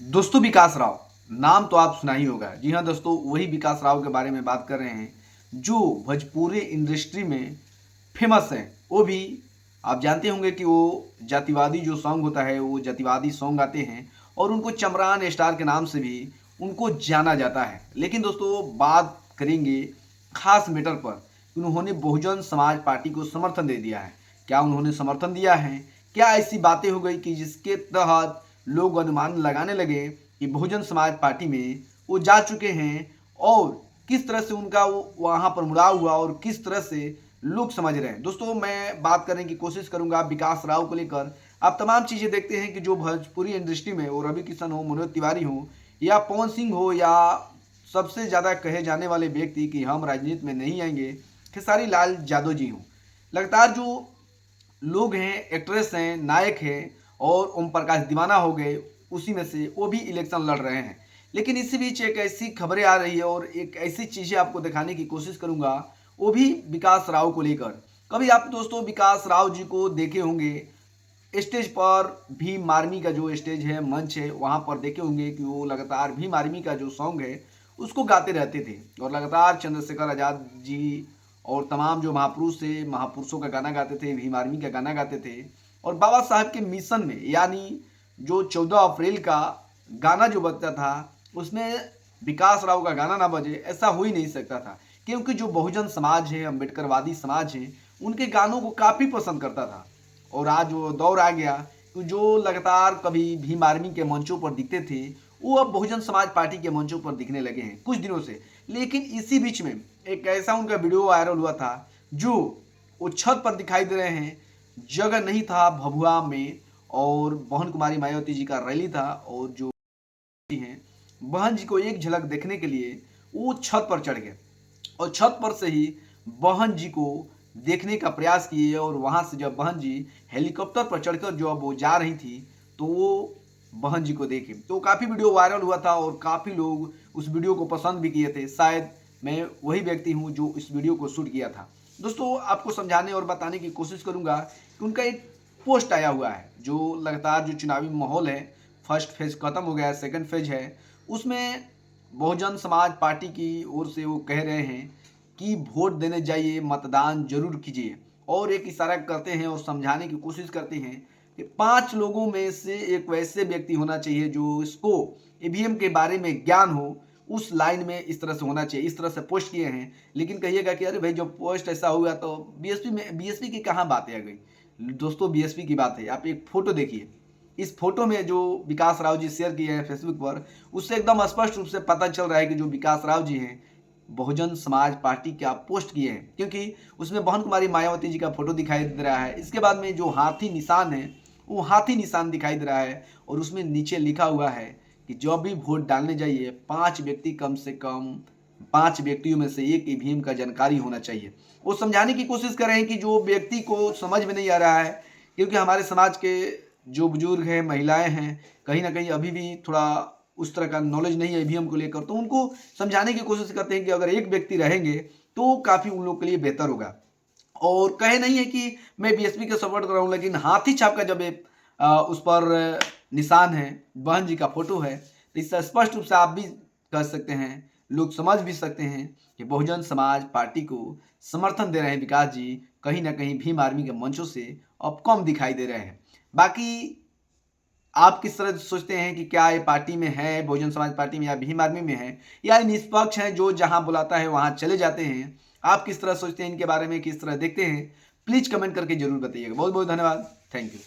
दोस्तों, विकास राव नाम तो आप सुना ही होगा। जी हाँ दोस्तों, वही विकास राव के बारे में बात कर रहे हैं जो भोजपुरी इंडस्ट्री में फेमस हैं। वो भी आप जानते होंगे कि वो जातिवादी जो सॉन्ग होता है वो जातिवादी सॉन्ग गाते हैं और उनको चमरान स्टार के नाम से भी उनको जाना जाता है। लेकिन दोस्तों, बात करेंगे खास मैटर पर। उन्होंने बहुजन समाज पार्टी को समर्थन दे दिया है। क्या उन्होंने समर्थन दिया है? क्या ऐसी बातें हो गई कि जिसके तहत लोग अनुमान लगाने लगे कि बहुजन समाज पार्टी में वो जा चुके हैं और किस तरह से उनका वो वहाँ पर मुड़ाव हुआ और किस तरह से लोग समझ रहे हैं। दोस्तों, मैं बात करने की कोशिश करूंगा विकास राव को लेकर। आप तमाम चीज़ें देखते हैं कि जो भोजपुरी इंडस्ट्री में वो रवि किशन हो, मनोज तिवारी हो या पवन सिंह हो या सबसे ज़्यादा कहे जाने वाले व्यक्ति कि हम राजनीति में नहीं आएंगे खेसारी लाल यादव जी हों, लगातार जो लोग हैं, एक्ट्रेस हैं, नायक हैं और ओम प्रकाश दीवाना हो गए, उसी में से वो भी इलेक्शन लड़ रहे हैं। लेकिन इसी बीच एक ऐसी खबरें आ रही है और एक ऐसी चीज़ें आपको दिखाने की कोशिश करूंगा, वो भी विकास राव को लेकर। कभी आप दोस्तों विकास राव जी को देखे होंगे स्टेज पर, भीम आर्मी का जो स्टेज है, मंच है, वहाँ पर देखे होंगे कि वो लगातार भीम आर्मी का जो सॉन्ग है उसको गाते रहते थे और लगातार चंद्रशेखर आज़ाद जी और तमाम जो महापुरुष थे, महापुरुषों का गाना गाते थे, भीम आर्मी का गाना गाते थे। और बाबा साहब के मिशन में यानी जो 14 अप्रैल का गाना जो बजता था उसमें विकास राव का गाना ना बजे, ऐसा हो ही नहीं सकता था। क्योंकि जो बहुजन समाज है, अम्बेडकरवादी समाज है, उनके गानों को काफ़ी पसंद करता था। और आज वो दौर आ गया कि जो लगातार कभी भीम आर्मी के मंचों पर दिखते थे वो अब बहुजन समाज पार्टी के मंचों पर दिखने लगे हैं कुछ दिनों से। लेकिन इसी बीच में एक ऐसा उनका वीडियो वायरल हुआ था जो वो छत पर दिखाई दे रहे हैं, जगह नहीं था भभुआ में, और बहन कुमारी मायावती जी का रैली था और जो हैं बहन जी को एक झलक देखने के लिए वो छत पर चढ़ गए और छत पर से ही बहन जी को देखने का प्रयास किए। और वहां से जब बहन जी हेलीकॉप्टर पर चढ़कर जब वो जा रही थी तो वो बहन जी को देखे तो काफ़ी वीडियो वायरल हुआ था और काफ़ी लोग उस वीडियो को पसंद भी किए थे। शायद मैं वही व्यक्ति हूँ जो इस वीडियो को शूट किया था। दोस्तों, आपको समझाने और बताने की कोशिश करूँगा कि उनका एक पोस्ट आया हुआ है जो लगातार जो चुनावी माहौल है, फर्स्ट फेज खत्म हो गया है, सेकंड फेज है, उसमें बहुजन समाज पार्टी की ओर से वो कह रहे हैं कि वोट देने जाइए, मतदान जरूर कीजिए। और एक इशारा करते हैं और समझाने की कोशिश करते हैं कि 5 लोगों में से एक वैसे व्यक्ति होना चाहिए जो इसको ईवीएम के बारे में ज्ञान हो, उस लाइन में इस तरह से होना चाहिए। इस तरह से पोस्ट किए हैं। लेकिन कहिएगा कि अरे भाई, जब पोस्ट ऐसा हुआ तो बीएसपी की कहाँ बातें आ गई। दोस्तों, बीएसपी की बात है। आप एक फोटो देखिए, इस फोटो में जो विकास राव जी शेयर किए हैं फेसबुक पर, उससे एकदम स्पष्ट रूप से पता चल रहा है कि जो विकास राव जी हैं बहुजन समाज पार्टी का पोस्ट किए हैं, क्योंकि उसमें बहन कुमारी मायावती जी का फोटो दिखाई दे रहा है। इसके बाद में जो हाथी निशान है वो हाथी निशान दिखाई दे रहा है और उसमें नीचे लिखा हुआ है कि जब भी वोट डालने जाइए 5 व्यक्ति, कम से कम 5 व्यक्तियों में से एक ईवीएम का जानकारी होना चाहिए। वो समझाने की कोशिश कर रहे हैं कि जो व्यक्ति को समझ में नहीं आ रहा है, क्योंकि हमारे समाज के जो बुजुर्ग हैं, महिलाएं हैं, कहीं ना कहीं अभी भी थोड़ा उस तरह का नॉलेज नहीं है ईवीएम को लेकर, तो उनको समझाने की कोशिश करते हैं कि अगर एक व्यक्ति रहेंगे तो काफ़ी उन लोग के लिए बेहतर होगा। और कहे नहीं है कि मैं बीएसपी का सपोर्ट कर रहा हूँ, लेकिन हाथी छाप का जब एक उस पर निशान है, बहन जी का फोटो है, तो इससे स्पष्ट रूप से आप भी कह सकते हैं, लोग समझ भी सकते हैं कि बहुजन समाज पार्टी को समर्थन दे रहे हैं विकास जी, कहीं ना कहीं भीम आर्मी के मंचों से अब कम दिखाई दे रहे हैं। बाकी आप किस तरह सोचते हैं कि क्या ये पार्टी में है, बहुजन समाज पार्टी में या भीम आर्मी में है, या निष्पक्ष है जो जहां बुलाता है वहां चले जाते हैं? आप किस तरह सोचते हैं इनके बारे में, किस तरह देखते हैं? प्लीज कमेंट करके जरूर बताइएगा। बहुत बहुत धन्यवाद। Thank you.